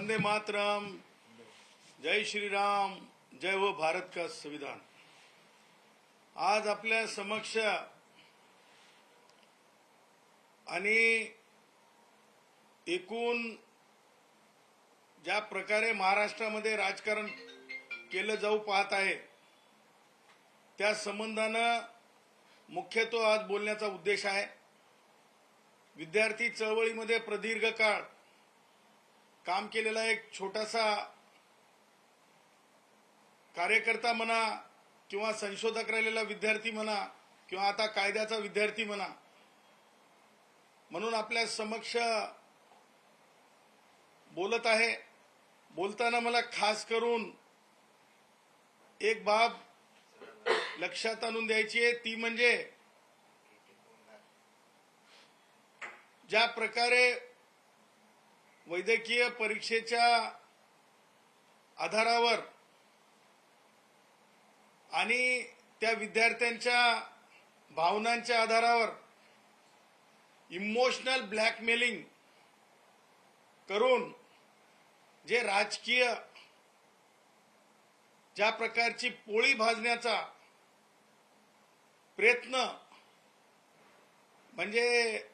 वंदे मातरम, जय श्री राम, जय हो भारत का संविधान। आज आपल्या समक्ष आणि एकूण ज्या प्रकारे महाराष्ट्रामध्ये राजकारण केलं जाऊ पाहत आहे त्या संबंधानं मुख्यत्वे आज बोलण्याचा उद्देश आहे। विद्यार्थी चळवळीमध्ये प्रदीर्घ काळ काम केलेला एक छोटासा कार्यकर्ता म्हणा किंवा संशोधक राहिलेला विद्यार्थी म्हणा किंवा आता कायद्याचा विद्यार्थी म्हणा, म्हणून आपल्या समक्ष बोलत आहे। बोलताना मला खास करून एक बाब लक्षात आणून द्यायची आहे, ती म्हणजे ज्या प्रकारे वैद्यकीय परीक्षेच्या आधारावर आणि त्या विद्यार्थ्यांच्या भावनांच्या आधारावर इमोशनल ब्लॅकमेलिंग करून जे राजकीय ज्या प्रकारची पोळी भाजण्याचा प्रयत्न म्हणजे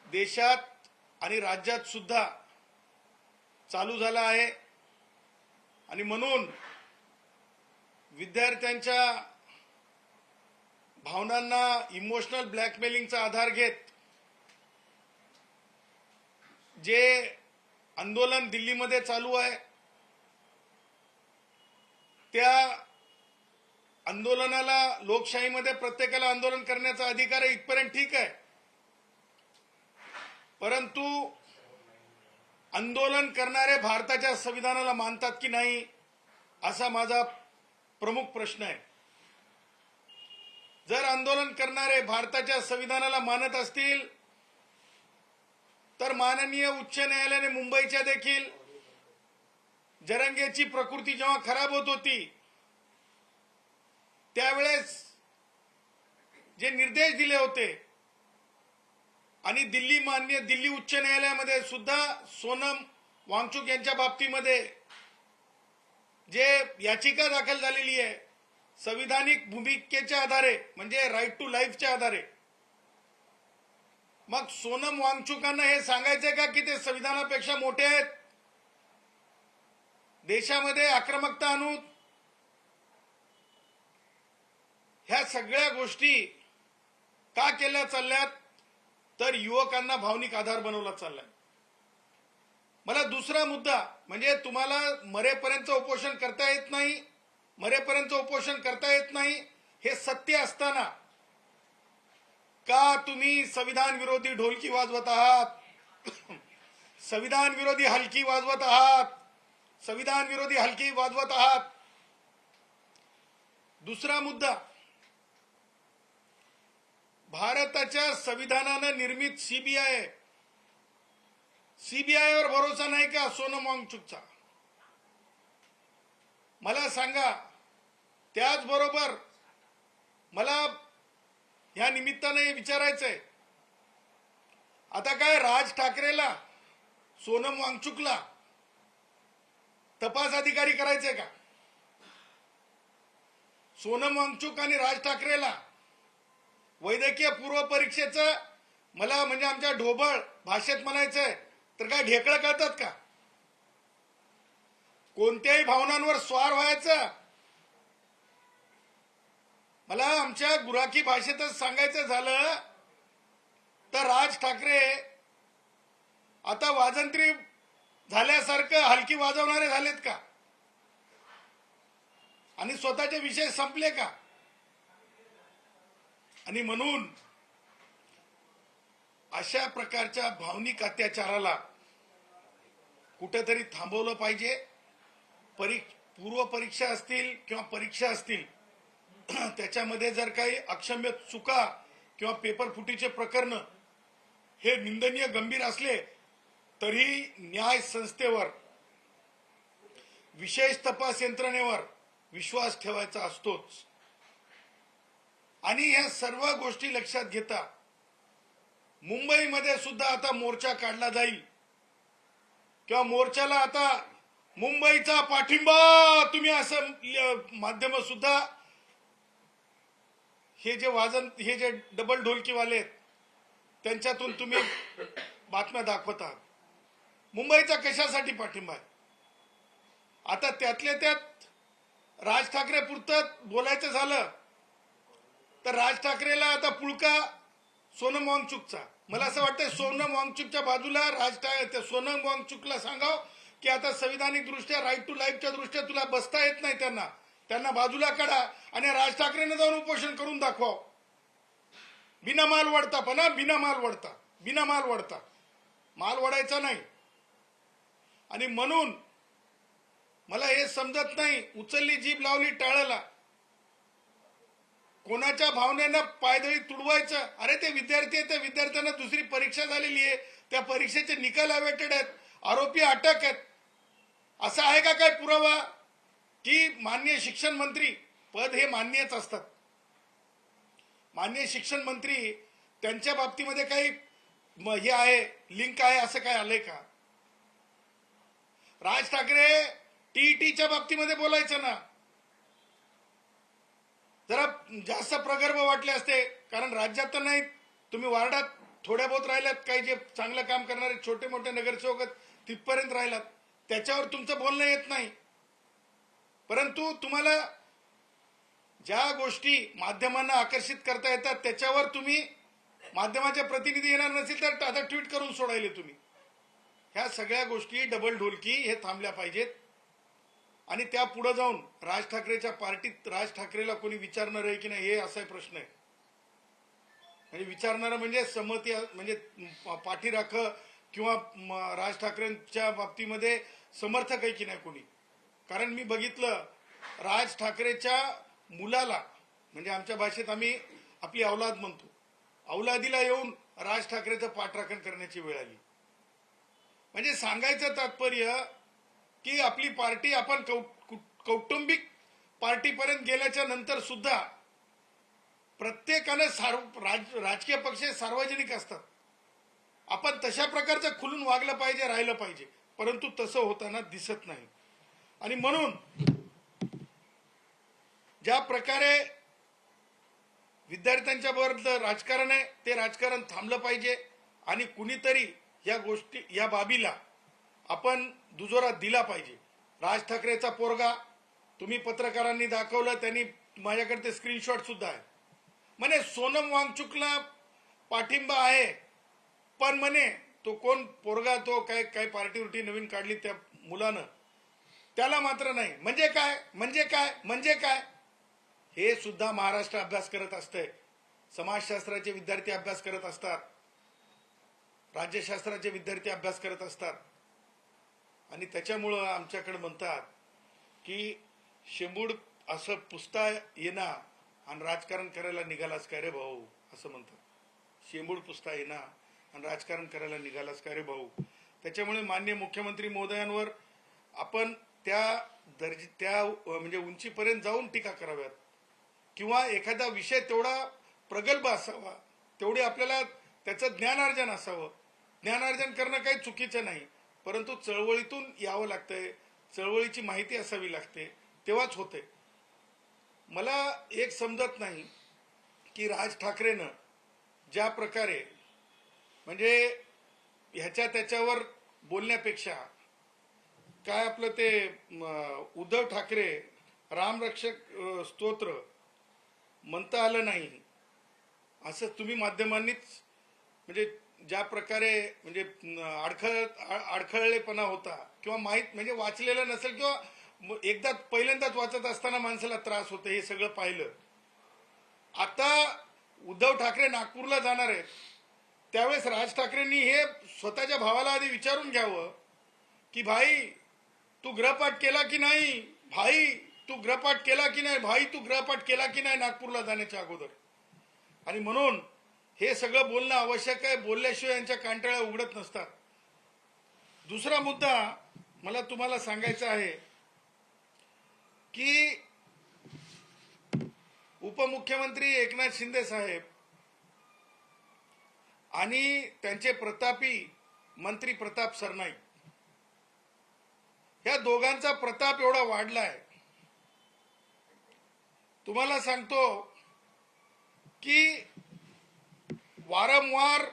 देशात आणि राज्यात सुद्धा चालू झाला आहे। आणि म्हणून विद्यार्थ्यांच्या भावनांना इमोशनल ब्लॅकमेलिंगचा आधार घेत जे आंदोलन दिल्लीमध्ये चालू आहे त्या आंदोलनाला, लोकशाहीमध्ये प्रत्येकाला आंदोलन करण्याचा अधिकार आहे, इथपर्यंत ठीक आहे। परंतु आंदोलन करणारे भारताच्या संविधानाला मानतात की नाही असा माझा प्रमुख प्रश्न आहे। जर आंदोलन करणारे भारताच्या संविधानाला मानत असतील तर माननीय उच्च न्यायालयाने मुंबईच्या देखील जरंगेची प्रकृती जेव्हा खराब होत होती त्यावेळेस जे निर्देश दिले होते आणि दिल्ली उच्च न्यायालयामध्ये सुद्धा सोनम वांगचुक यांच्या बाबतीमध्ये जे याचिका दाखल झालेली आहे संविधानिक भूमिकेच्या आधारे म्हणजे राईट टू लाईफच्या आधारे, मग सोनम वांगचुकांना हे सांगायचंय का की ते संविधानापेक्षा मोठे आहेत, देशामध्ये आक्रमकता आणून ह्या सगळ्या गोष्टी का केल्या चालल्यात तर युवकांना भावनिक आधार बनवला चाललाय। मला दुसरा मुद्दा म्हणजे तुम्हाला मरेपर्यंत उपोषण करता येत नाही, मरेपर्यंत उपोषण करता येत नाही हे सत्य असताना का तुम्ही संविधान विरोधी ढोलकी वाजवत आहात, संविधान विरोधी हलकी वाजवत आहात, संविधान विरोधी हलकी वाजवत आहात। दुसरा मुद्दा, भारताच्या संविधानानं निर्मित सीबीआयवर भरोसा नाही का सोनम वांगचुकचा? मला सांगा। त्याचबरोबर मला या निमित्ताने विचारायचंय, आता काय राज ठाकरेला सोनम वांगचुकला तपास अधिकारी करायचंय का? सोनम वांगचुक आणि राज ठाकरेला वैद्यकीय पूर्व परीक्षेचं मला म्हणजे आमच्या ढोबळ भाषेत म्हणायचंय तर काय ढेकळं कळतात का? कोणत्याही भावनांवर स्वार व्हायचं? मला आमच्या गुराखी भाषेतच सांगायचं झालं तर राज ठाकरे आता वाजंत्री झाल्यासारखं हलकी वाजवणारे झालेत का आणि स्वतःचे विषय संपले का? आणि म्हणून अशा प्रकारच्या भावनिक अत्याचाराला कुठेतरी थांबवलं पाहिजे। पूर्व परीक्षा असतील किंवा परीक्षा असतील त्याच्यामध्ये जर काही अक्षम्य चुका किंवा पेपर फुटीचे प्रकरण हे निंदनीय गंभीर असले तरी न्याय संस्थेवर, विशेष तपास यंत्रणेवर विश्वास ठेवायचा असतोच। आणि या सर्व गोष्टी लक्षात घेता मुंबईमध्ये सुद्धा आता मोर्चा काढला जाईल किंवा मोर्चाला आता मुंबईचा पाठिंबा तुम्ही असं माध्यम सुद्धा हे जे डबल ढोलकीवाले आहेत त्यांच्यातून तुम्ही बातम्या दाखवत आहात. मुंबईचा कशासाठी पाठिंबा आहे? आता त्यातल्या त्यात राज ठाकरे पुरतं बोलायचं झालं तर राज ठाकरेला आता पुळका सोनम वांगचुकचा. मला असं वाटतं सोनम वांगचुकच्या बाजूला सोनम वांगचुकला सांगाव की आता संविधानिक दृष्ट्या राईट टू लाईफच्या दृष्ट्या तुला बसता येत नाही, त्यांना बाजूला काढा आणि राज ठाकरेंना जाऊन उपोषण करून दाखवा. बिना माल वडता माल वडायचा नाही. आणि म्हणून मला हे समजत नाही, उचलली जीभ लावली टाळाला, कोणाच्या भावनेनं पायदळी तुडवायचं. अरे ते विद्यार्थी आहेत, त्या विद्यार्थ्यांना दुसरी परीक्षा झालेली आहे, त्या परीक्षेचे निकाल अवेटेड आहेत, आरोपी अटक आहेत. असं आहे का काय पुरावा की माननीय शिक्षण मंत्री पद हे मान्यच असतात? माननीय शिक्षण मंत्री त्यांच्या बाबतीमध्ये काही हे आहे, लिंक आहे, असं काय आलंय का? राज ठाकरे टीईटीच्या बाबतीमध्ये बोलायचं ना, जरा जास्त प्रगल्भ वाटले असते. कारण राज्यात तर नाही, तुम्ही वार्डात थोड्या बहुत राहिलात, काही जे चांगलं काम करणारे छोटे मोठे नगरसेवक तिथपर्यंत राहिलात, त्याच्यावर तुमचं बोलणं येत नाही. परंतु तुम्हाला ज्या गोष्टी माध्यमांना आकर्षित करता येतात त्याच्यावर तुम्ही माध्यमाचे प्रतिनिधी येणार नसेल तर आता ट्विट करून सोडायले तुम्ही. ह्या सगळ्या गोष्टी डबल ढोलकी हे थांबल्या पाहिजेत. आणि त्या पुढे जाऊन राज ठाकरेच्या पार्टीत राज ठाकरेला कोणी विचारणार आहे की नाही हे असा प्रश्न आहे. म्हणजे विचारणारा म्हणजे संमती म्हणजे पाठीराख किंवा राज ठाकरेंच्या बाबतीमध्ये समर्थक आहे की नाही कोणी. कारण मी बघितलं राज ठाकरेच्या मुलाला, म्हणजे आमच्या भाषेत आम्ही आपली औलाद म्हणतो, औलादीला येऊन राज ठाकरेचं पाठराखण करण्याची वेळ आली. म्हणजे सांगायचं तात्पर्य की आपली पार्टी आपण कौटुंबिक पार्टीपर्यंत गेल्याच्या नंतर सुद्धा प्रत्येकानं राजकीय पक्ष सार्वजनिक असतात. आपण तशा प्रकारचं खुलून वागलं पाहिजे, राहिलं पाहिजे, परंतु तसं होताना दिसत नाही. आणि म्हणून ज्या प्रकारे विद्यार्थ्यांच्या बरोबर राजकारण आहे ते राजकारण थांबलं पाहिजे. आणि कुणीतरी या गोष्टी या बाबीला आपण दुजोरा दिला पाहिजे. राज ठाकरेचा पोरगा तुम्ही पत्रकारांनी दाखवलं, त्यांनी माझ्याकडे ते स्क्रीनशॉट सुद्धा आहे. म्हणे सोनम वांगचुकला पाठिंबा आहे, पण म्हणे तो कोण पोरगा, तो काय पार्टी नवीन काढली त्या मुलानं, त्याला मात्र नाही. म्हणजे काय हे सुद्धा महाराष्ट्र अभ्यास करत असते. समाजशास्त्राचे विद्यार्थी अभ्यास करत असतात, राज्यशास्त्राचे विद्यार्थी अभ्यास करत असतात. आणि त्याच्यामुळं आमच्याकडे म्हणतात की शेंबूड असं पुसता येणार आणि राजकारण करायला निघालास काय रे भाऊ, असं म्हणतात. शेंबूड पुसता येणार आणि राजकारण करायला निघालास काय रे भाऊ. त्याच्यामुळे माननीय मुख्यमंत्री महोदयांवर आपण त्या म्हणजे उंचीपर्यंत जाऊन टीका कराव्यात, किंवा एखादा विषय तेवढा प्रगल्भ असावा, तेवढे आपल्याला त्याचं ज्ञानार्जन असावं. ज्ञानार्जन करणं काही चुकीचं नाही, परंतु चळवळीतून यावं लागतंय, चळवळीची माहिती असावी लागते, तेव्हाच होते. मला एक समजत नाही की राज ठाकरेनं ज्या प्रकारे म्हणजे ह्याच्या त्याच्यावर बोलण्यापेक्षा काय आपलं ते उद्धव ठाकरे रामरक्षक स्तोत्र म्हणता आलं नाही असं तुम्ही माध्यमांनीच, म्हणजे ज्या प्रकारे म्हणजे अडखळलेपणा होता किंवा माहीत म्हणजे वाचलेलं नसेल किंवा एकदा पहिल्यांदाच वाचत असताना माणसाला त्रास होतो, हे सगळं पाहिलं. आता उद्धव ठाकरे नागपूरला जाणार आहेत, त्यावेळेस राज ठाकरेंनी हे स्वतःच्या भावाला आधी विचारून घ्यावं की भाई तू गृहपाठ केला की नाही, भाई तू गृहपाठ केला की नाही, भाई तू गृहपाठ केला की नाही नागपूरला जाण्याच्या अगोदर. आणि म्हणून हे सगळं बोलणं आवश्यक आहे, बोलल्याशिवाय यांच्या कांटाळ्या उघडत नसतात. दुसरा मुद्दा मला तुम्हाला सांगायचा आहे की उपमुख्यमंत्री एकनाथ शिंदे साहेब आणि त्यांचे प्रतापी मंत्री प्रताप सरनाईक दोघांचा प्रताप एवढा वाढलाय, तुम्हाला सांगतो की वारंवार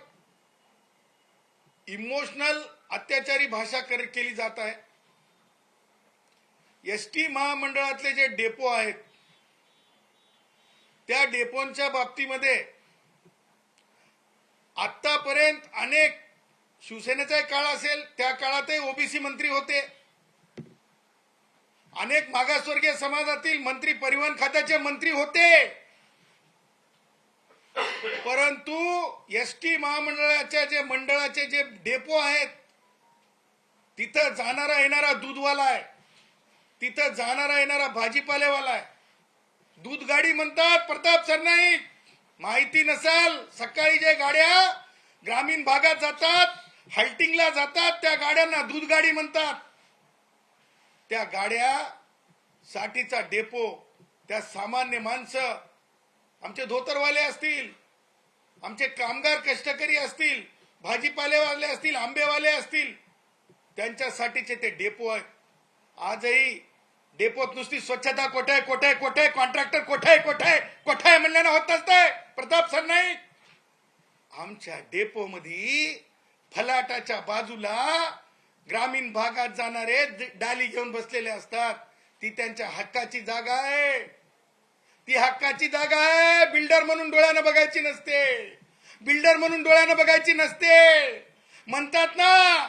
इमोशनल अत्याचारी भाषा केली जात आहे. एसटी महामंडळातले जे डेपो आहेत त्या डेपोंच्या बाबतीमध्ये आतापर्यंत अनेक शिवसेनेचा काळ असेल त्या काळातही ओबीसी मंत्री होते, अनेक मागासवर्गीय समाजातील मंत्री परिवहन खात्याचे मंत्री होते, परंतु एसटी मंडळाचे जे डेपो आहेत तिथं जाणारा येणारा दूधवाला आहे, तिथं जाणारा येणारा भाजीपालेवाला आहे. दूध गाडी म्हणतात प्रताप सरनाईक, माहिती नसाल सकाळी जे गाड्या ग्रामीण भागात जातात हल्टिंगला जातात त्या गाड्यांना दूध गाडी म्हणतात. त्या गाड्या साठीचा डेपो, त्या सामान्य माणसं, आमचे धोतरवाले असतील, आमचे कामगार कष्टकरी असतील, भाजीपालेवाले असतील, आंबेवाले असतील, त्यांच्यासाठीचे ते डेपो आहेत. आजही डेपोत नुसती स्वच्छता कोठे कोठे कोठे कॉन्ट्रॅक्टर कोठे कोठे कोठे म्हणल्यानं होत असतंय. प्रताप सरनाईक, आमच्या डेपो मध्ये फलाटाच्या बाजूला ग्रामीण भागात जाणारे डाली घेऊन बसलेले असतात. ती त्यांच्या हक्काची जागा आहे, ती हक्काची जागा आहे. बिल्डर म्हणून डोळ्यानं बघायची नसते, बिल्डर म्हणून डोळ्यानं बघायची नसते. म्हणतात ना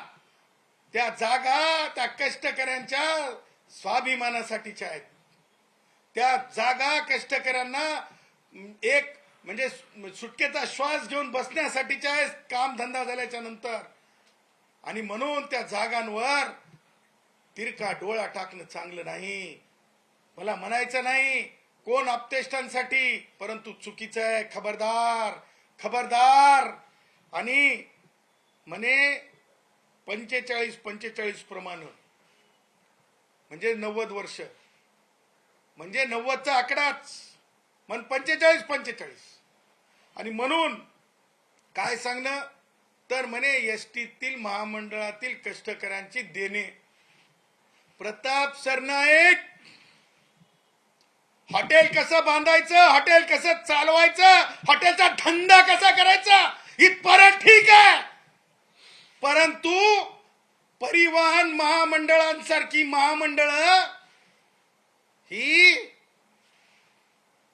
त्या जागा त्या कष्टकऱ्यांच्या स्वाभिमानासाठीच्या आहेत. त्या जागा कष्टकऱ्यांना एक म्हणजे सुटकेचा श्वास घेऊन बसण्यासाठीच्या आहेत काम धंदा झाल्याच्या नंतर. आणि म्हणून त्या जागांवर तिरका डोळा टाकणं चांगलं नाही. मला म्हणायचं नाही कोण आपतेष्टांसाठी, परंतु चुकीचं आहे. खबरदार खबरदार. आणि म्हणे 45 प्रमाणे म्हणजे 90 वर्ष म्हणजे 90चा आकडाच म्हण 45 आणि म्हणून काय सांगणं तर म्हणे एसटीतील महामंडळातील कष्टकऱ्यांची देणे. प्रताप सरनाईक, हॉटेल कसं बांधायचं, हॉटेल कसं चालवायचं, हॉटेलचा धंदा कसा करायचा इथपर्यंत ठीक आहे, परंतु परिवहन महामंडळांसारखी महामंडळ ही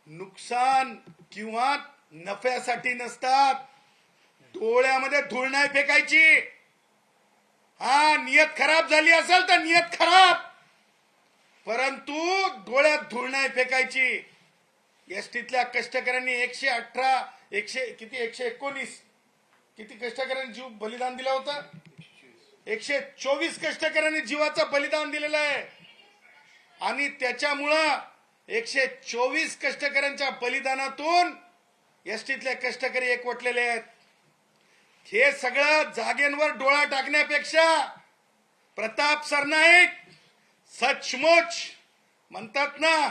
नुकसान किंवा नफ्यासाठी नसतात. डोळ्यामध्ये धूळ नाही फेकायची. हा, नियत खराब झाली असेल तर नियत खराब, परंतु डोळ्यात धूळ नाही फेकायची. एसटीतल्या कष्टकऱ्यांनी 119 किती कष्टकऱ्यांनी जीव बलिदान दिलं होतं. 124 कष्टकऱ्यांनी जीवाचं बलिदान दिलेलं आहे. आणि त्याच्यामुळं 124 कष्टकऱ्यांच्या बलिदानातून एसटीतले कष्टकरी एकवटलेले आहेत. हे सगळं जागेंवर डोळा टाकण्यापेक्षा प्रताप सरनाईक सचमुच म्हणतात ना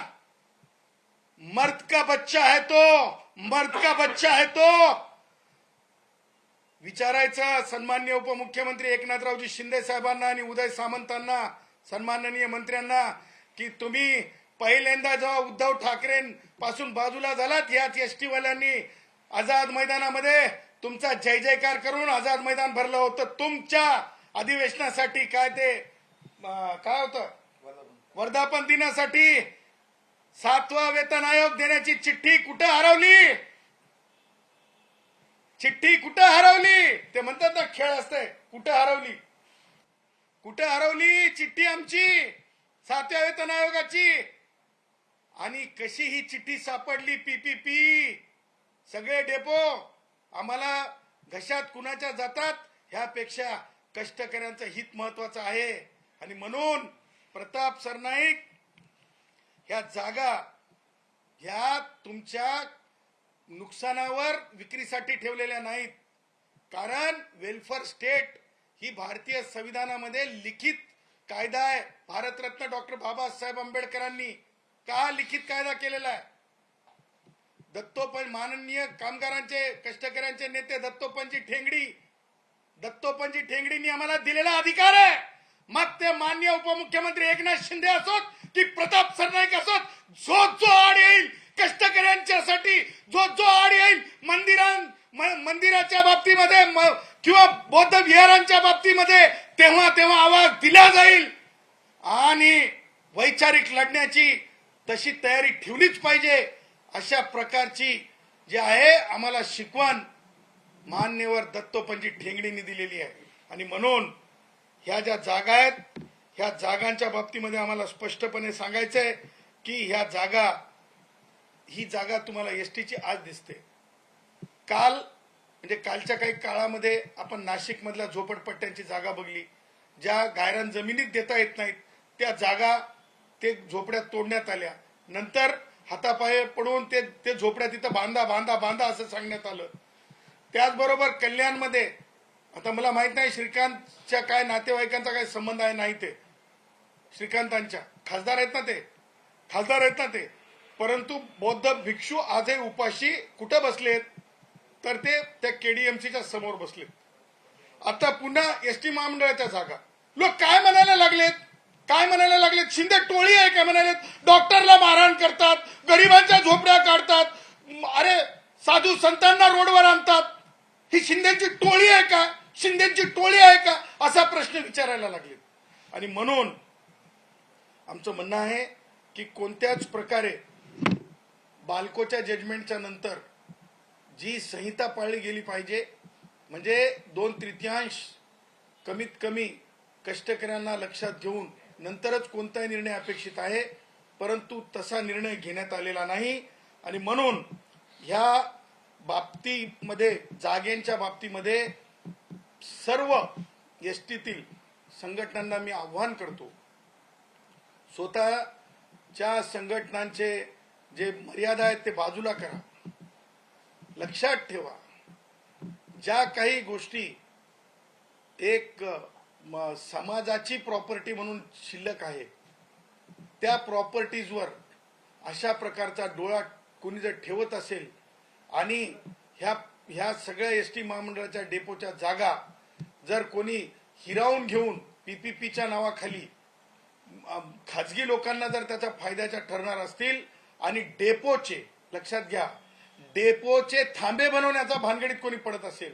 मर्द का बच्चा है तो, मर्द का बच्चा है तो. विचारायचं सन्माननीय उपमुख्यमंत्री एकनाथरावजी शिंदे साहेबांना आणि उदय सामंतांना, सन्माननीय मंत्र्यांना, की तुम्ही पहिल्यांदा जेव्हा उद्धव ठाकरेंपासून बाजूला झालात याच एसटी वाल्यांनी आझाद मैदानामध्ये तुमचा जय जयकार करून आझाद मैदान भरलं होतं. तुमच्या अधिवेशनासाठी काय होतं वर्धापन दिनासाठी 7वा वेतन आयोग देण्याची चिठ्ठी कुठं हरवली, चिठ्ठी कुठं हरवली. ते म्हणतात ना खेळ असते, कुठं हरवली, कुठं हरवली चिठ्ठी आमची 7व्या वेतन आयोगाची. आणि कशी ही चिठ्ठी सापडली पीपीपी. सगळे डेपो आम्हाला घशात कुणाच्या जातात ह्यापेक्षा कष्टकऱ्यांचं हित महत्वाचं आहे. आणि म्हणून प्रताप सरनाईक, ह्या जागा ह्या तुमच्या नुकसानावर विक्रीसाठी ठेवलेल्या नाहीत. कारण वेलफेअर स्टेट ही भारतीय संविधानामध्ये लिखित कायदा आहे. भारतरत्न डॉक्टर बाबासाहेब आंबेडकरांनी का लिखित कायदा केलेला आहे. माननीय कामगारांचे कष्टकऱ्यांचे नेते दत्तोपंतजी ठेंगडींनी आम्हाला दिलेला अधिकार आहे. मग ते माननीय उपमुख्यमंत्री एकनाथ शिंदे असोत की प्रताप सरनाईक असोत, जो आड येईल कष्टकऱ्यांच्यासाठी, जो आड येईल मंदिराच्या बाबतीमध्ये किंवा बौद्ध विहारांच्या बाबतीमध्ये तेव्हा आवाज दिला जाईल आणि वैचारिक लढण्याची तशी तयारी ठेवलीच पाहिजे. अशा प्रकारची जी आहे आम्हाला शिकवण मान्यवर दत्तोपंत ठेंगडींनी दिलेली आहे. आणि म्हणून ह्या ज्या जागा आहेत ह्या जागांच्या बाबतीमध्ये आम्हाला स्पष्टपणे सांगायचंय की ही जागा तुम्हाला एसटीची आज दिसते. काल म्हणजे कालच्या काही काळामध्ये आपण नाशिक मधल्या झोपडपट्ट्यांची जागा बघली, ज्या गायरान जमिनीत देता येत नाहीत त्या जागा ते झोपड्यात तोडण्यात आल्या. नंतर हातापाय पडून ते झोपड्या तिथं बांधा असं सांगण्यात आलं. त्याचबरोबर कल्याणमध्ये आता मला माहित नाही श्रीकांतच्या काय नातेवाईकांचा काय संबंध आहे नाही, ते श्रीकांतांच्या खासदार आहेत ना ते, परंतु बौद्ध भिक्षू आजही उपाशी कुठं बसलेत तर ते त्या केडीएमसीच्या समोर बसलेत. आता पुन्हा एसटी महामंडळाच्या जागा लोक काय म्हणायला लागलेत, शिंदे टोळी आहे काय म्हणालेत, डॉक्टरला मारहाण करतात, गरिबांच्या झोपड्या काढतात, अरे साधू संतांना रोडवर आणतात. ही शिंदेची टोळी आहे का असा प्रश्न विचारायला लागले. आणि म्हणून आमचं म्हणणं आहे की कोणत्याच प्रकारे बाल्कोच्या जजमेंटच्या नंतर जी संहिता पाळली गेली पाहिजे, म्हणजे 2/3 कमीत कमी कष्टकऱ्यांना लक्षात घेऊन नंतरच कोणताही निर्णय अपेक्षित आहे, परंतु तसा निर्णय घेण्यात आलेला नाही. आणि म्हणून ह्या बाबतीमध्ये जागेंच्या बाबतीमध्ये सर्व एसटीतील संघटनांना मी आव्हान करतो, स्वतःच्या संघटनांचे जे मर्यादा आहेत ते बाजूला करा. लक्षात ठेवा, ज्या काही गोष्टी एक समाजाची प्रॉपर्टी म्हणून शिल्लक आहे त्या प्रॉपर्टीजवर अशा प्रकारचा डोळा कोणी जर ठेवत असेल आणि ह्या सगळ्या एसटी महामंडळाच्या डेपोच्या जागा जर कोणी हिरावून घेऊन पीपीपीच्या नावाखाली खाजगी लोकांना जर त्याच्या फायद्याच्या ठरणार असतील आणि डेपोचे लक्षात घ्या डेपोचे थांबे बनवण्याचा भानगडीत कोणी पडत असेल,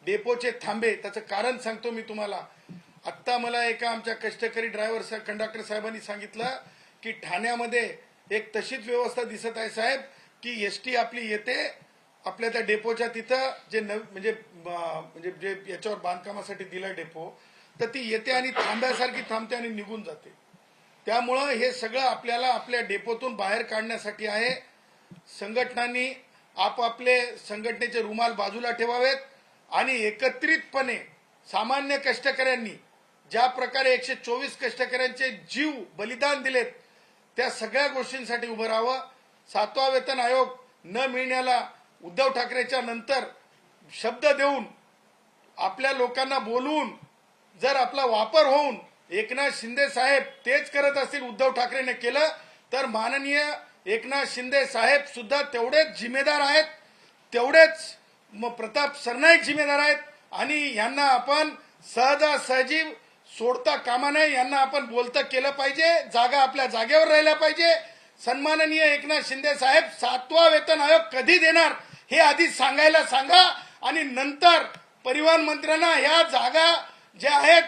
डेपोचे थांबे त्याचं कारण सांगतो मी तुम्हाला. आत्ता मला एका आमच्या कष्टकरी ड्रायव्हर कंडक्टर साहेबांनी सांगितलं की ठाण्यामध्ये एक तशीच व्यवस्था दिसत आहे साहेब की एसटी आपली येते आपल्या त्या डेपोच्या तिथं जे म्हणजे जे याच्यावर बांधकामासाठी दिला डेपो तर ती येते आणि थांब्यासारखी थांबते आणि निघून जाते. त्यामुळं हे सगळं आपल्याला आपल्या डेपोतून बाहेर काढण्यासाठी आहे. संघटनांनी आपापले संघटनेचे रुमाल बाजूला ठेवावेत आणि एकत्रितपणे सामान्य कष्टकऱ्यांनी ज्या प्रकारे 124 कष्टकऱ्यांचे जीव बलिदान दिलेत त्या सगळ्या गोष्टींसाठी उभं राहावं. 7वा वेतन आयोग न मिळण्याला उद्धव ठाकरेच्या नंतर शब्द देऊन आपल्या लोकांना बोलून जर आपला वापर होऊन एकनाथ शिंदे साहेब तेच करत असतील उद्धव ठाकरेने केलं तर माननीय एकनाथ शिंदे साहेब सुद्धा तेवढेच जिम्मेदार आहेत, तेवढेच प्रताप सरनाईक जिम्मेदार आहेत. आणि यांना आपण सहजासहजी सोडता कामा नये, यांना आपण बोलतं केलं पाहिजे, जागा आपल्या जागेवर राहिल्या पाहिजे. सन्माननीय एकनाथ शिंदे साहेब 7वा वेतन आयोग कधी देणार हे आधी सांगायला सांगा आणि नंतर परिवहन मंत्र्यांना ह्या जागा ज्या आहेत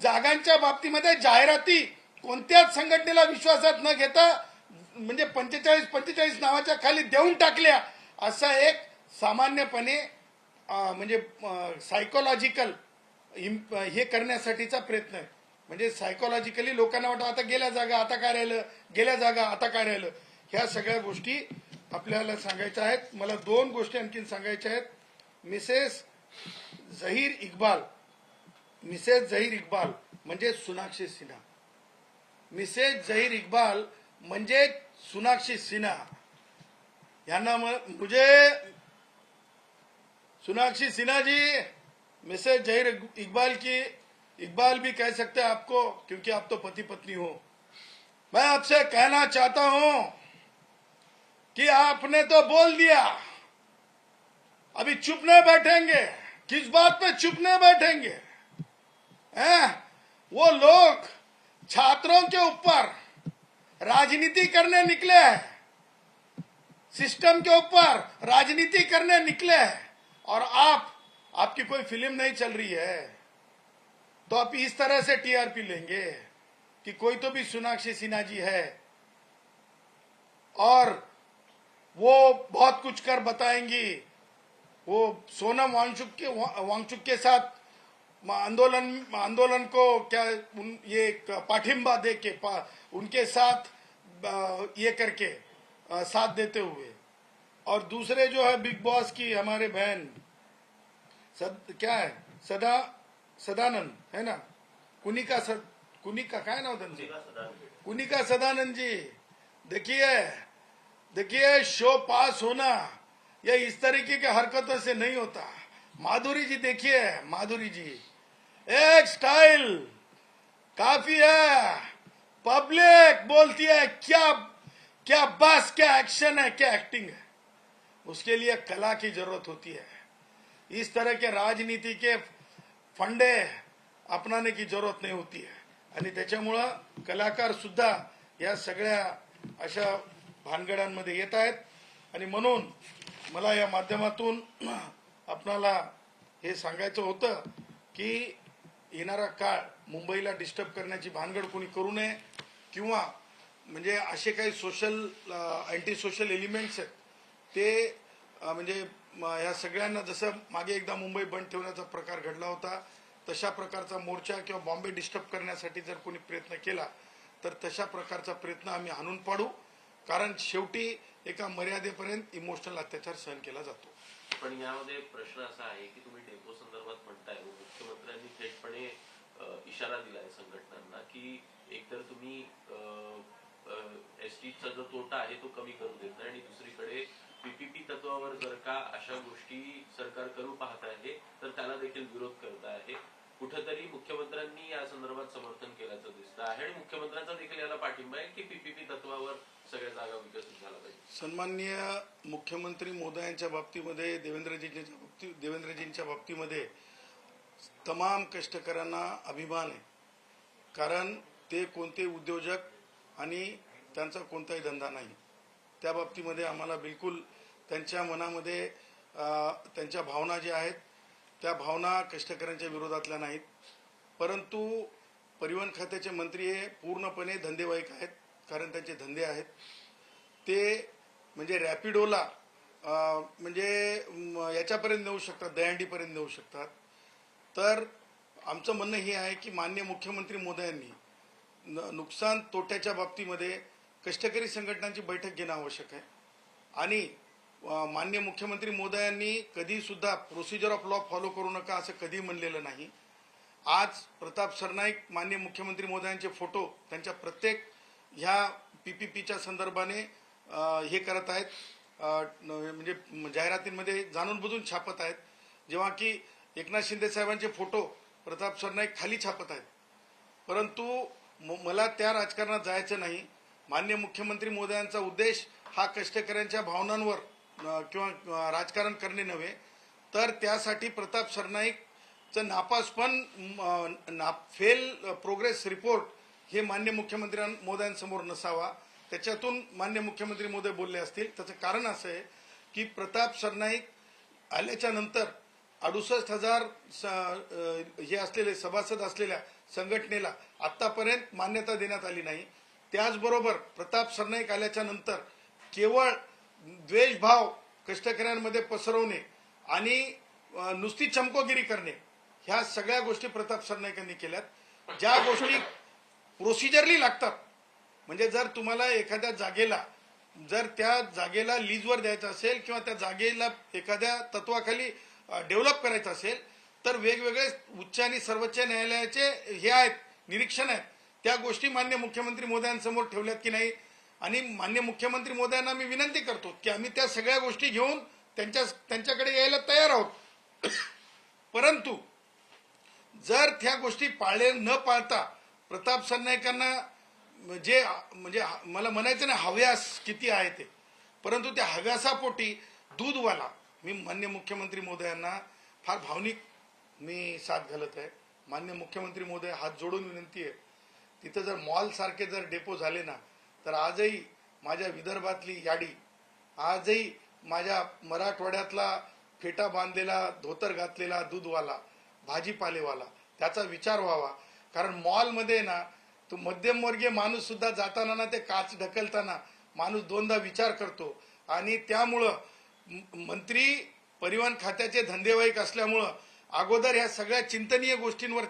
जागांच्या बाबतीमध्ये जाहिराती कोणत्याच संघटनेला विश्वासात न घेता म्हणजे 45 नावाच्या खाली देऊन टाकल्या असा एक सामान्यपणे म्हणजे सायकोलॉजिकल हे करण्यासाठीचा प्रयत्न आहे. म्हणजे सायकोलॉजिकली लोकांना वाटतं आता गेल्या जागा आता काय राहिलं, ह्या सगळ्या गोष्टी आपल्याला सांगायच्या आहेत. मला 2 गोष्टी आणखीन सांगायच्या आहेत. मिसेस झहीर इक्बाल म्हणजे सोनाक्षी सिन्हा. मिसेस झहीर इक्बाल म्हणजे सोनाक्षी सिन्हा. यांना मुझे सोनाक्षी सिन्हा जी मिसेस झहीर इकबाल भी कह सकते हैं आपको क्योंकि आप तो पति पत्नी हो. मैं आपसे कहना चाहता हूं कि आपने तो बोल दिया, अभी चुप नहीं बैठेंगे. किस बात पे चुप नहीं बैठेंगे? वो लोग छात्रों के ऊपर राजनीति करने निकले हैं, सिस्टम के ऊपर राजनीति करने निकले हैं, और आपकी कोई फिल्म नहीं चल रही है तो आप इस तरह से टीआरपी लेंगे कि कोई तो भी सोनाक्षी सिन्हा जी है और वो बहुत कुछ कर बताएंगी। वो सोनम वांगचुक के साथ आंदोलन को क्या ये पाठिंबा दे के उनके साथ ये करके साथ देते हुए, और दूसरे जो है बिग बॉस की हमारे बहन क्या है सदानंद है ना, कुनिका क्या है ना उधर कुनिका सदानंद जी। देखिए शो पास होना ये इस तरीके के हरकतों से नहीं होता। माधुरी जी देखिए, माधुरी जी एक स्टाइल काफी है, पब्लिक बोलती है क्या बस, क्या एक्शन है, क्या एक्टिंग है, उसके लिए कला की जरूरत होती है। इस तरह के राजनीति के फंडे अपनाने की जरूरत नाही होती है, आणि त्याच्यामुळं कलाकार सुद्धा या सगळ्या अशा भानगडांमध्ये येत आहेत। आणि म्हणून मला या माध्यमातून आपणाला हे सांगायचं होतं की येणारा काळ मुंबईला डिस्टर्ब करण्याची भानगड कोणी करू नये, किंवा म्हणजे असे काही सोशल अँटी सोशल एलिमेंट्स आहेत ते म्हणजे ह्या सगळ्यांना, जसं मागे एकदा मुंबई बंद ठेवण्याचा प्रकार घडला होता तशा प्रकारचा मोर्चा किंवा बॉम्बे डिस्टर्ब करण्यासाठी जर कोणी प्रयत्न केला तर तशा प्रकारचा प्रयत्न आम्ही हाणून पाडू, कारण शेवटी एका मर्यादेपर्यंत इमोशनल अत्याचार सहन केला जातो। पण यामध्ये प्रश्न असा आहे की तुम्ही डेपो संदर्भात म्हणताय, मुख्यमंत्र्यांनी थेटपणे इशारा दिलाय संघटनांना की एकतर तुम्ही एसटीचा जो तोटा आहे तो कमी करू देत नाही, आणि दुसरीकडे पीपीपी तत्वावर जर का अशा गोष्टी सरकार करू पाहत आहे तर त्याला देखील विरोध करत आहे। कुठेतरी मुख्यमंत्र्यांनी या संदर्भात समर्थन केल्याचं दिसतं आहे आणि मुख्यमंत्र्यांचा देखील याला पाठिंबा आहे की पीपीपी तत्वावर सगळ्या जागा विकसित झाला पाहिजे। सन्माननीय मुख्यमंत्री महोदयांच्या बाबतीमध्ये, देवेंद्रजींच्या बाबतीमध्ये तमाम कष्टकऱ्यांना अभिमान आहे, कारण ते कोणते उद्योजक आणि त्यांचा कोणताही धंदा नाही। त्या बाबतीमध्ये आम्हाला बिलकुल त्यांच्या मनामध्ये त्यांच्या भावना ज्या आहेत त्या भावना कष्टकऱ्यांच्या विरोधातल्या नाहीत, परंतु परिवहन खात्याचे मंत्री हे पूर्णपणे धंदेवाईक आहेत, कारण त्यांचे धंदे आहेत ते म्हणजे रॅपिडोला म्हणजे याच्यापर्यंत नेऊ शकतात, दहीहंडीपर्यंत नेऊ शकतात। तर आमचं म्हणणं हे आहे की माननीय मुख्यमंत्री महोदयांनी नुकसान तोट्याच्या बाबतीमध्ये कष्टकरी संघटनांची बैठक घेणं आवश्यक आहे, आणि माननीय मुख्यमंत्री महोदयांनी कधी सुद्धा प्रोसिजर ऑफ लॉ फॉलो करू नका असं कधी म्हणलेलं नाही। आज प्रताप सरनाईक माननीय मुख्यमंत्री महोदयांचे फोटो त्यांच्या प्रत्येक ह्या पीपीपीच्या संदर्भाने हे करत आहेत, म्हणजे जाहिरातींमध्ये जाणून बुजून छापत आहेत, जेव्हा की एकनाथ शिंदे साहेबांचे फोटो प्रताप सरनाईक खाली छापत आहेत। परंतु मला त्या राजकारणात जायचं नाही। माननीय मुख्यमंत्री महोदयांचा उद्देश हा कष्टकऱ्यांच्या भावनांवर किंवा राजकारण करणे नव्हे, तर त्यासाठी प्रताप सरनाईकचं नापासपण फेल प्रोग्रेस रिपोर्ट हे माननीय मुख्यमंत्री महोदयांसमोर नसावा। त्याच्यातून माननीय मुख्यमंत्री महोदय बोलले असतील, त्याचं कारण असं आहे की प्रताप सरनाईक आल्याच्या नंतर 68,000 हे असलेले सभासद असलेल्या संघटनेला आतापर्यंत मान्यता देण्यात आली नाही। त्याचबरोबर प्रताप सरनाईक आल्याच्या नंतर केवळ द्वेषभाव कष्टकऱ्यांमध्ये पसरवणे आणि नुसती चमकोगिरी करणे ह्या सगळ्या गोष्टी प्रताप सरनाईकांनी केल्यात। ज्या गोष्टी प्रोसिजरली लागतात, म्हणजे जर तुम्हाला एखाद्या जागेला जर त्या जागेला लीजवर द्यायचं असेल किंवा त्या जागेला एखाद्या तत्वाखाली डेव्हलप करायचं असेल तर वेगवेगळे उच्च आणि सर्वोच्च न्यायालयाचे हे आहेत निरीक्षण आहेत, त्या गोष्टी माननीय मुख्यमंत्री महोदयांसमोर ठेवल्यात की नाही। आणि माननीय मुख्यमंत्री महोदयांना मी विनंती करतो की आम्ही त्या सगळ्या गोष्टी घेऊन त्यांच्याकडे यायला तयार आहोत, परंतु जर त्या गोष्टी न पाळता प्रताप सरनाईकांना जे म्हणजे मला म्हणायचं ना हव्यास किती आहे ते, परंतु त्या हव्यासापोटी दूधवाला मी माननीय मुख्यमंत्री महोदयांना फार भावनिक मी साथ घालत आहे, माननीय मुख्यमंत्री महोदय हात जोडून विनंती आहे, तिथं जर मॉल सारखे जर डेपो झाले ना तर आजही माझ्या विदर्भातली याडी, आजही माझ्या मराठवाड्यातला फेटा बांधलेला, धोतर घातलेला दूधवाला, भाजीपालेवाला त्याचा विचार व्हावा. कारण मॉलमध्ये ना तो मध्यमवर्गीय माणूस सुद्धा जाताना ना ते काच ढकलताना माणूस दोनदा विचार करतो. आणि त्यामुळं मंत्री परिवहन खात्याचे धंदेवाईक असल्यामुळं अगोदर ह्या सगळ्या चिंतनीय गोष्टींवर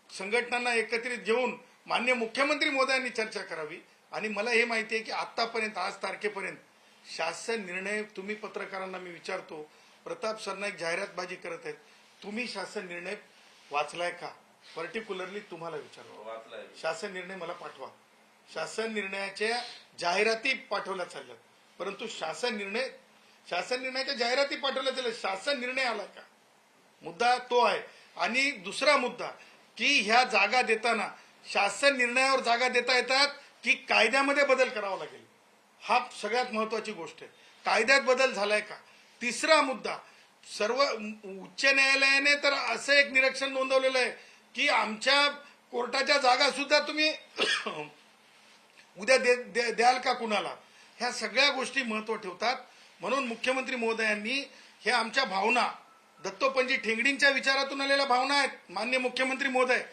संघटनांना एकत्रित घेऊन माननीय मुख्यमंत्री महोदयांनी चर्चा करावी. आणि मला हे माहिती आहे की आतापर्यंत, आज तारखेपर्यंत शासन निर्णय, तुम्ही पत्रकारांना मी विचारतो, प्रताप सरनाईक जाहिरातबाजी करत आहेत, तुम्ही शासन निर्णय वाचलाय का? पर्टिक्युलरली तुम्हाला विचारतो, शासन निर्णय मला पाठवा. शासन निर्णयाच्या जाहिराती पाठवल्या चालल्यात, परंतु शासन निर्णयाच्या जाहिराती पाठवल्या चालल्या, शासन निर्णय आला का? मुद्दा तो आहे. आणि दुसरा मुद्दा की ह्या जागा देताना शासन निर्णयावर जागा देता येतात की कायद्यामध्ये बदल करावा लागेल, हा सगळ्यात महत्वाची गोष्ट आहे. कायद्यात बदल झालाय का? तिसरा मुद्दा, सर्व उच्च न्यायालयाने तर असं एक निरीक्षण नोंदवलेलं आहे की आमच्या कोर्टाच्या जागा सुद्धा तुम्ही उद्या द्याल का कुणाला? ह्या सगळ्या गोष्टी महत्व ठेवतात. म्हणून मुख्यमंत्री महोदयांनी हे आमच्या भावना, दत्तोपंत ठेंगडींच्या विचारातून आलेल्या भावना आहेत, माननीय मुख्यमंत्री महोदय,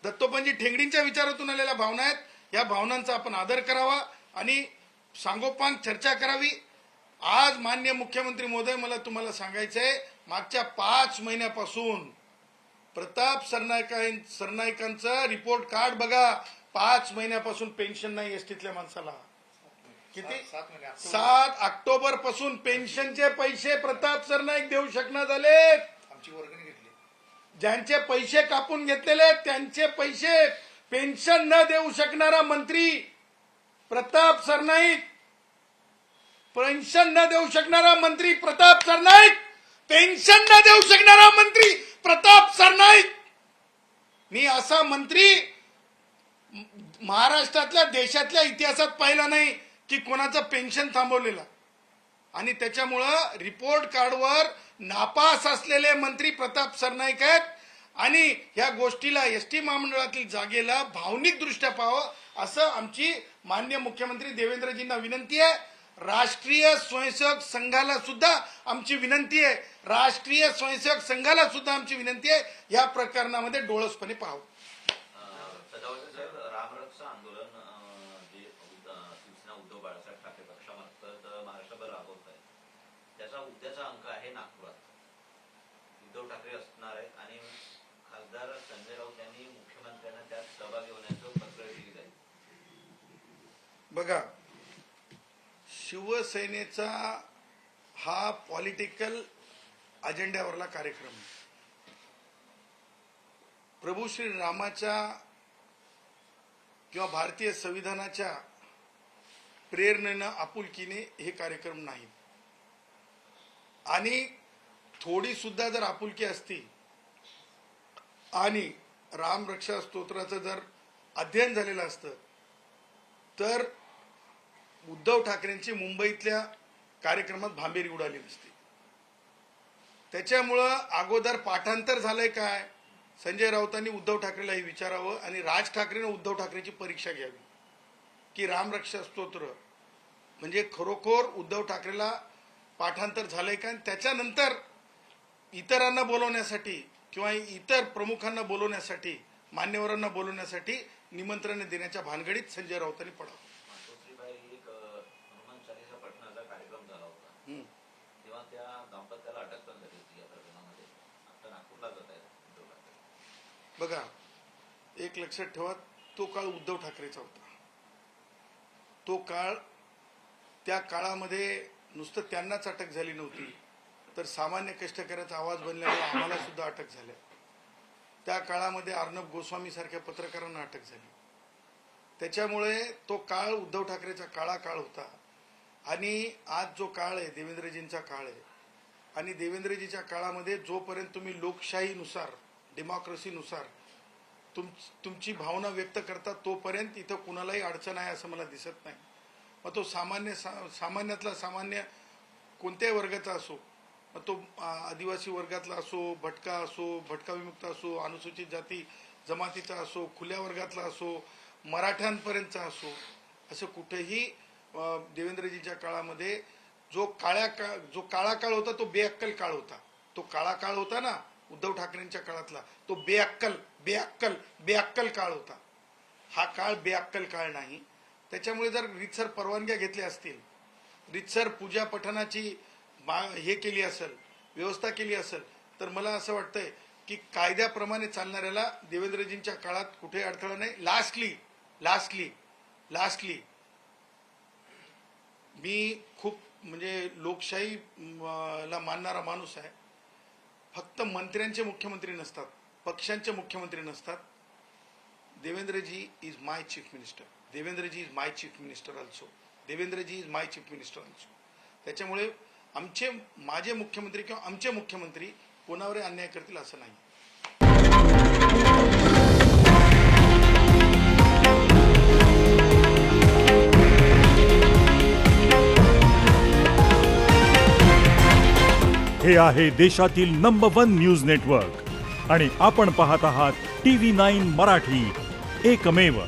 दत्तोपंत ठेंगडींच्या विचारातून आलेल्या भावना आहेत, या भावनांचा आपण आदर करावा आणि सांगोपांग चर्चा करावी. आज माननीय मुख्यमंत्री महोदय, मला तुम्हाला सांगायचंय, मागच्या 5 महिन्यापासून प्रताप सरनाईकांचं रिपोर्ट कार्ड बघा. 5 महिन्यापासून पेन्शन नाही एसटीतल्या माणसाला. किती? 7 ऑक्टोबर पासून पेन्शनचे पैसे प्रताप सरनाईक देऊ शकणार झालेत. आमची वर्गणी घेतली, ज्यांचे पैसे कापून घेतलेले त्यांचे पैसे पेन्शन न देऊ शकणारा मंत्री प्रताप सरनाईक, पेन्शन न देऊ शकणारा मंत्री प्रताप सरनाईक, पेन्शन न देऊ शकणारा मंत्री प्रताप सरनाईक. मी असा मंत्री महाराष्ट्रातल्या, देशातल्या इतिहासात पाहिला नाही की कोणाचं पेन्शन थांबवलेलं. आणि त्याच्यामुळं रिपोर्ट कार्डवर नापास असलेले मंत्री प्रताप सरनाईक आहेत. आणि या गोष्टीला, एसटी महामंडळातील जागेला भावनिक दृष्ट्या पाहावं असं आमची माननीय मुख्यमंत्री देवेंद्रजींना विनंती आहे. राष्ट्रीय स्वयंसेवक संघाला सुद्धा आमची विनंती आहे, राष्ट्रीय स्वयंसेवक संघाला सुद्धा आमची विनंती आहे, या प्रकरणामध्ये डोळसपणे पाहावं. रामरक्षा आंदोलन जे शिवसेना उद्धव बाळासाहेब ठाकरे पक्षामार्फत महाराष्ट्रभर राबवत आहे, त्याचा उद्याचा अंक आहे नागपुरात. उद्धव ठाकरे असणार आहेत आणि खासदार संजय राऊत यांनी मुख्यमंत्र्यांना त्यात सहभागी होण्याचं पत्र लिहिलं आहे. बघा, शिवसेनेचा हा पॉलिटिकल अजेंड्यावरला कार्यक्रम आहे. प्रभू श्री रामाच्या किंवा भारतीय संविधानाच्या प्रेरणेनं, आपुलकीने हे कार्यक्रम नाही. आणि थोडी सुद्धा जर आपुलकी असती आणि रामरक्षा स्तोत्राचं जर अध्ययन झालेलं असतं तर उद्धव ठाकरेंची मुंबईतल्या कार्यक्रमात भांबेरी उडाली नसती. त्याच्यामुळं अगोदर पाठांतर झालंय काय, संजय राऊतांनी उद्धव ठाकरेला हे विचारावं आणि राज ठाकरेनं उद्धव ठाकरेची परीक्षा घ्यावी की रामरक्षा स्तोत्र म्हणजे खरोखर उद्धव ठाकरेला पाठांतर झालंय का. त्याच्यानंतर इतरांना बोलवण्यासाठी किंवा इतर प्रमुखांना बोलवण्यासाठी, मान्यवरांना बोलवण्यासाठी निमंत्रण देण्याच्या भानगडीत संजय राऊतांनी पडावं. एक हनुमान चालीसा पठणाचा कार्यक्रम झाला होता, तेव्हा त्या दाम्पत्याला अटक पण झाली होती या प्रकरणामध्ये. आता नागपूरला जात आहे उद्धव ठाकरे. बघा, एक लक्षात ठेवा, तो काळ उद्धव ठाकरेचा होता. तो काळ, त्या काळामध्ये नुसतं त्यांनाच अटक झाली नव्हती तर सामान्य कष्टकऱ्याचा आवाज बनल्यामुळे आम्हाला सुद्धा अटक झाल्या. त्या काळामध्ये अर्णब गोस्वामी सारख्या पत्रकारांना अटक झाली. त्याच्यामुळे तो काळ उद्धव ठाकरेचा काळा काळ होता. आणि आज जो काळ आहे देवेंद्रजींचा काळ आहे. आणि देवेंद्रजीच्या काळामध्ये जोपर्यंत तुम्ही लोकशाहीनुसार, डेमोक्रेसीनुसार तुमची भावना व्यक्त करता तोपर्यंत इथं कुणालाही अडचण आहे असं मला दिसत नाही. मग तो सामान्यातला सामान्य कोणत्याही वर्गाचा असो, मग तो आदिवासी वर्गातला असो, भटका असो, भटका विमुक्त असो, अनुसूचित जाती जमातीचा असो, खुल्या वर्गातला असो, मराठ्यांपर्यंतचा असो, असं कुठेही देवेंद्रजींच्या काळामध्ये जो काळा काळ होता तो बेअक्कल काळ होता. तो काळा काळ होता ना उद्धव ठाकरेंच्या काळातला, तो बेअक्कल काळ होता. हा काळ बेअक्कल काळ नाही. त्याच्यामुळे जर रीतसर परवानग्या घेतल्या असतील, रीतसर पूजा पठणाची हे केली असेल, व्यवस्था केली असेल, तर मला असं वाटतंय की कायद्याप्रमाणे चालणाऱ्याला देवेंद्रजींच्या काळात कुठे अडथळा नाही. लास्टली मी खूप म्हणजे लोकशाहीला मानणारा माणूस आहे. फक्त मंत्र्यांचे मुख्यमंत्री नसतात, पक्षांचे मुख्यमंत्री नसतात. देवेंद्रजी इज माय चीफ मिनिस्टर. देवेंद्रजी is my chief minister also. त्याच्यामुळे माझे मुख्यमंत्री किंवा आमचे मुख्यमंत्री कोणावर अन्याय करतील असं नाही. हे आहे देशातील नंबर 1 न्यूज नेटवर्क आणि आपण पाहत आहात TV9 मराठी, एकमेव.